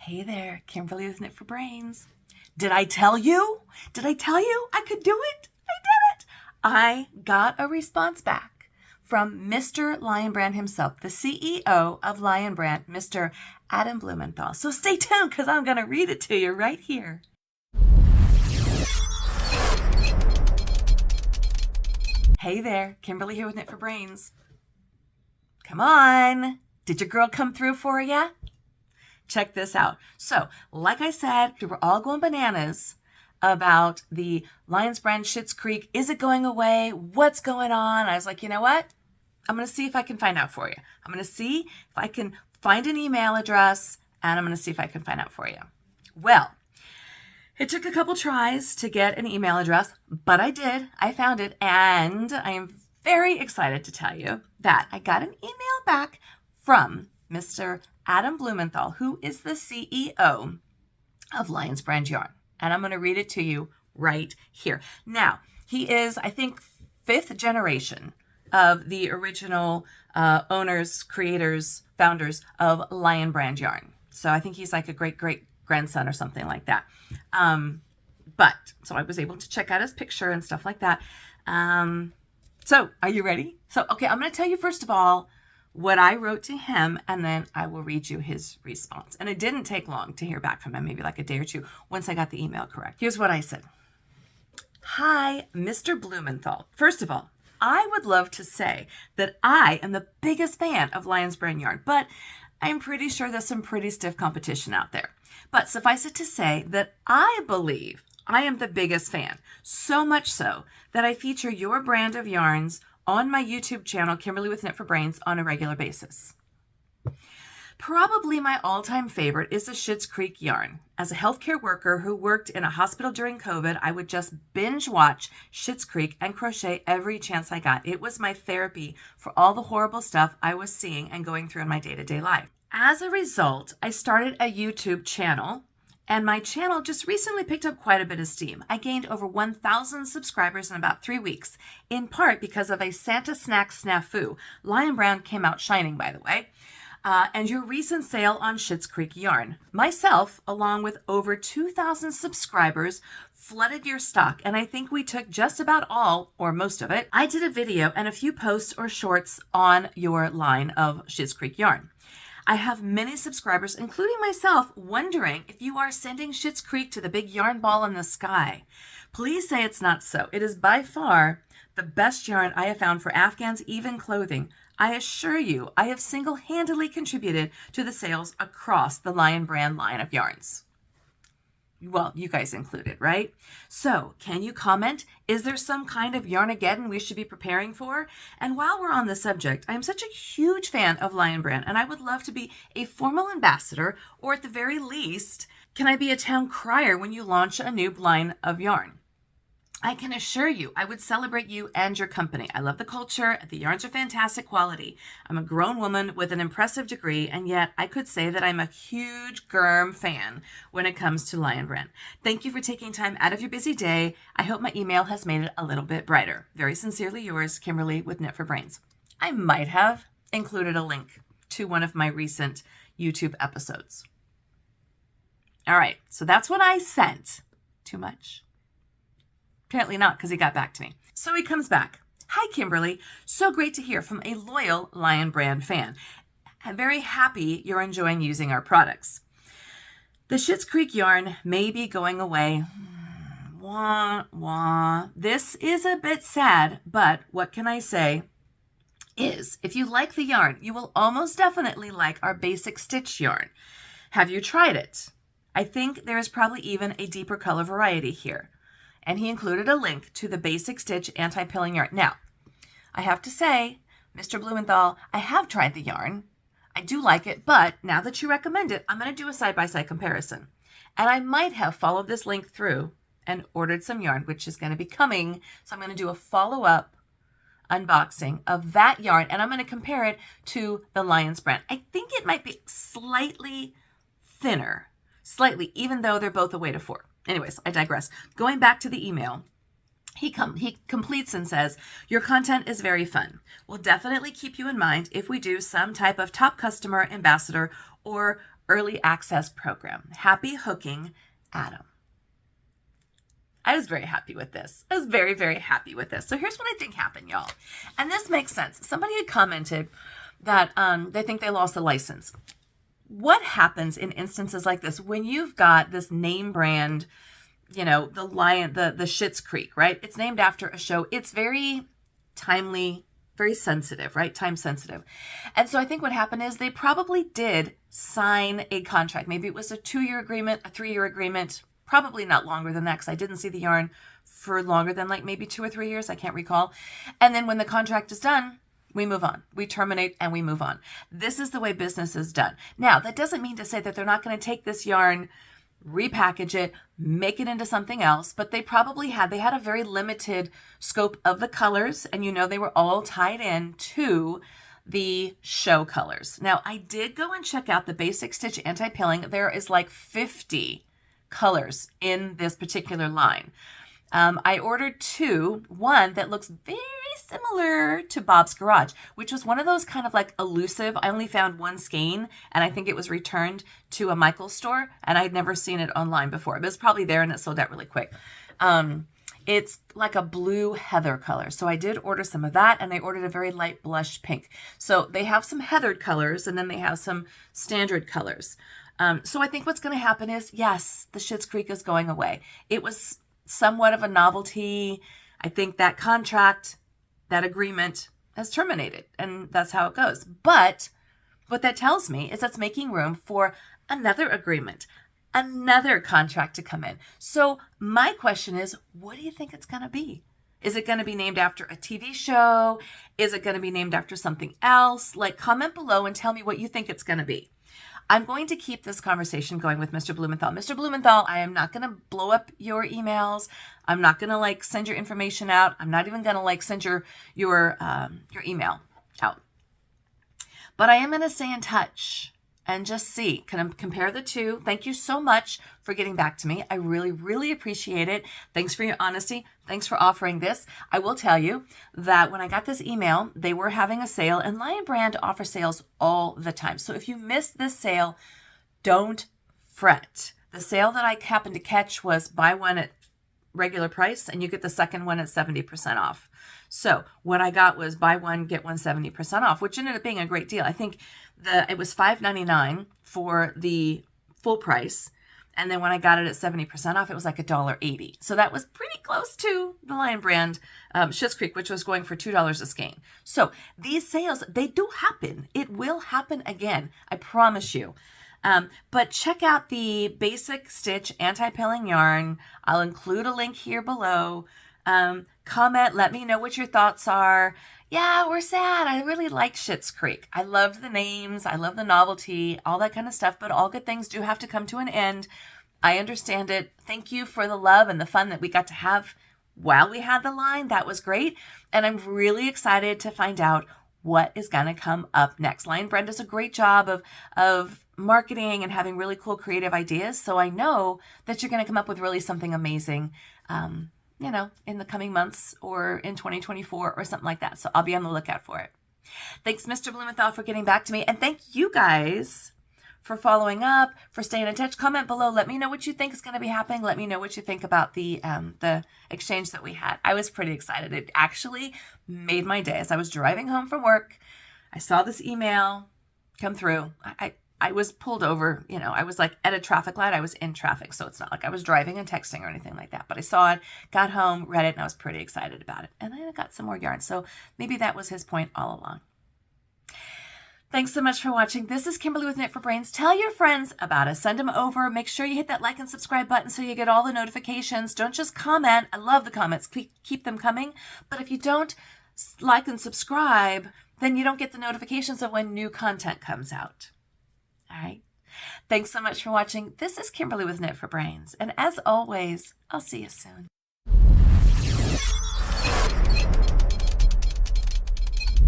Hey there, Kimberly with Knit for Brains. Did I tell you? I could do it? I did it. I got a response back from Mr. Lion Brand himself, the CEO of Lion Brand, Mr. Adam Blumenthal. So stay tuned because I'm going to read it to you right here. Hey there, Kimberly here with Knit for Brains. Come on. Did your girl come through for you? Check this out. So, like I said, we were all going bananas about the Lions Brand Schitt's Creek. Is it going away? What's going on? I was like, you know what? I'm going to see if I can find out for you. I'm going to see if I can find an email address, and I'm going to see if I can find out for you. Well, it took a couple tries to get an email address, but I did. I found it, and I am very excited to tell you that I got an email back from Mr. Adam Blumenthal, who is the CEO of Lions Brand Yarn. And I'm going to read it to you right here. Now, he is, I think, 5th generation of the original owners, creators, founders of Lion Brand Yarn. So I think he's like a great-great-grandson or something like that. So I was able to check out his picture and stuff like that. So are you ready? So, okay, I'm going to tell you first of all what I wrote to him, and then I will read you his response. And it didn't take long to hear back from him, maybe like a day or two, once I got the email correct. Here's what I said. Hi, Mr. Blumenthal. First of all, I would love to say that I am the biggest fan of Lions Brand Yarn, but I'm pretty sure there's some pretty stiff competition out there. But suffice it to say that I believe I am the biggest fan, so much so that I feature your brand of yarns on my YouTube channel, Kimberly with Knit for Brains, on a regular basis. Probably my all-time favorite is the Schitt's Creek yarn. As a healthcare worker who worked in a hospital during COVID, I would just binge watch Schitt's Creek and crochet every chance I got. It was my therapy for all the horrible stuff I was seeing and going through in my day-to-day life. As a result, I started a YouTube channel, and my channel just recently picked up quite a bit of steam. I gained over 1,000 subscribers in about 3 weeks, in part because of a Santa snack snafu. Lion Brand came out shining, by the way. And your recent sale on Schitt's Creek yarn. Myself, along with over 2,000 subscribers, flooded your stock, and I think we took just about all, or most of it. I did a video and a few posts or shorts on your line of Schitt's Creek yarn. I have many subscribers, including myself, wondering if you are sending Schitt's Creek to the big yarn ball in the sky. Please say it's not so. It is by far the best yarn I have found for Afghans, even clothing. I assure you, I have single-handedly contributed to the sales across the Lion Brand line of yarns. Well, you guys included, right? So, can you comment? Is there some kind of Yarnageddon we should be preparing for? And while we're on the subject, I'm such a huge fan of Lion Brand, and I would love to be a formal ambassador, or at the very least, can I be a town crier when you launch a new line of yarn? I can assure you, I would celebrate you and your company. I love the culture. The yarns are fantastic quality. I'm a grown woman with an impressive degree, and yet I could say that I'm a huge Germ fan when it comes to Lion Brand. Thank you for taking time out of your busy day. I hope my email has made it a little bit brighter. Very sincerely yours, Kimberly with Knit for Brains. I might have included a link to one of my recent YouTube episodes. All right, so that's what I sent. Too much? Apparently not, because he got back to me. So he comes back. Hi, Kimberly. So great to hear from a loyal Lion Brand fan. I'm very happy you're enjoying using our products. The Schitt's Creek yarn may be going away. Wah, wah. This is a bit sad, but what can I say is if you like the yarn, you will almost definitely like our basic stitch yarn. Have you tried it? I think there is probably even a deeper color variety here. And he included a link to the Basic Stitch Anti-Pilling Yarn. Now, I have to say, Mr. Blumenthal, I have tried the yarn. I do like it, but now that you recommend it, I'm going to do a side-by-side comparison. And I might have followed this link through and ordered some yarn, which is going to be coming. So I'm going to do a follow-up unboxing of that yarn, and I'm going to compare it to the Lions Brand. I think it might be slightly thinner, even though they're both a weight of 4. Anyways, I digress. Going back to the email, he completes and says, your content is very fun. We'll definitely keep you in mind if we do some type of top customer ambassador or early access program. Happy hooking, Adam. I was very happy with this. I was very, very happy with this. So here's what I think happened, y'all. And this makes sense. Somebody had commented that they think they lost the license. What happens in instances like this when you've got this name brand, you know, the Schitt's Creek, right? It's named after a show. It's very timely, very sensitive, right? Time sensitive. And so I think what happened is they probably did sign a contract. Maybe it was a 2-year agreement, a 3-year agreement, probably not longer than that because I didn't see the yarn for longer than like maybe 2 or 3 years. I can't recall. And then when the contract is done, we move on. We terminate and we move on. This is the way business is done. Now, that doesn't mean to say that they're not going to take this yarn, repackage it, make it into something else, but they had a very limited scope of the colors, and you know they were all tied in to the show colors. Now, I did go and check out the Basic Stitch Anti-Pilling. There is like 50 colors in this particular line. I ordered 2, one that looks very similar to Bob's Garage, which was one of those kind of like elusive. I only found one skein, and I think it was returned to a Michael's store, and I'd never seen it online before. But it's probably there, and it sold out really quick. It's like a blue heather color. So I did order some of that, and I ordered a very light blush pink. So they have some heathered colors, and then they have some standard colors. So I think what's going to happen is, yes, the Schitt's Creek is going away. It was somewhat of a novelty. I think that contract, that agreement has terminated, and that's how it goes. But what that tells me is that's making room for another agreement, another contract to come in. So my question is, what do you think it's going to be? Is it going to be named after a TV show? Is it going to be named after something else? Like, comment below and tell me what you think it's going to be. I'm going to keep this conversation going with Mr. Blumenthal. Mr. Blumenthal, I am not going to blow up your emails. I'm not going to like send your information out. I'm not even going to like send your email out. But I am going to stay in touch and just see, can I compare the two? Thank you so much for getting back to me. I really, really appreciate it. Thanks for your honesty. Thanks for offering this. I will tell you that when I got this email, they were having a sale, and Lion Brand offers sales all the time. So if you missed this sale, don't fret. The sale that I happened to catch was buy one at regular price, and you get the second one at 70% off. So what I got was buy one, get one 70% off, which ended up being a great deal. I think it was $5.99 for the full price. And then when I got it at 70% off, it was like $1.80. So that was pretty close to the Lion Brand Schitt's Creek, which was going for $2 a skein. So these sales, they do happen. It will happen again. I promise you. But check out the Basic Stitch Anti-Pilling Yarn. I'll include a link here below. Comment, let me know what your thoughts are. Yeah, we're sad. I really like Schitt's Creek. I loved the names. I love the novelty, all that kind of stuff. But all good things do have to come to an end. I understand it. Thank you for the love and the fun that we got to have while we had the line. That was great. And I'm really excited to find out what is going to come up next. Lion Brand does a great job of marketing and having really cool creative ideas. So I know that you're going to come up with really something amazing, in the coming months or in 2024 or something like that. So I'll be on the lookout for it. Thanks, Mr. Blumenthal, for getting back to me. And thank you guys for following up, for staying in touch. Comment below. Let me know what you think is going to be happening. Let me know what you think about the exchange that we had. I was pretty excited. It actually made my day. As I was driving home from work, I saw this email come through. I was pulled over, I was like at a traffic light. I was in traffic. So it's not like I was driving and texting or anything like that. But I saw it, got home, read it, and I was pretty excited about it. And then I got some more yarn. So maybe that was his point all along. Thanks so much for watching. This is Kimberly with Knit for Brains. Tell your friends about us. Send them over. Make sure you hit that like and subscribe button so you get all the notifications. Don't just comment. I love the comments. Keep them coming. But if you don't like and subscribe, then you don't get the notifications of when new content comes out. All right. Thanks so much for watching. This is Kimberly with Knit for Brains. And as always, I'll see you soon.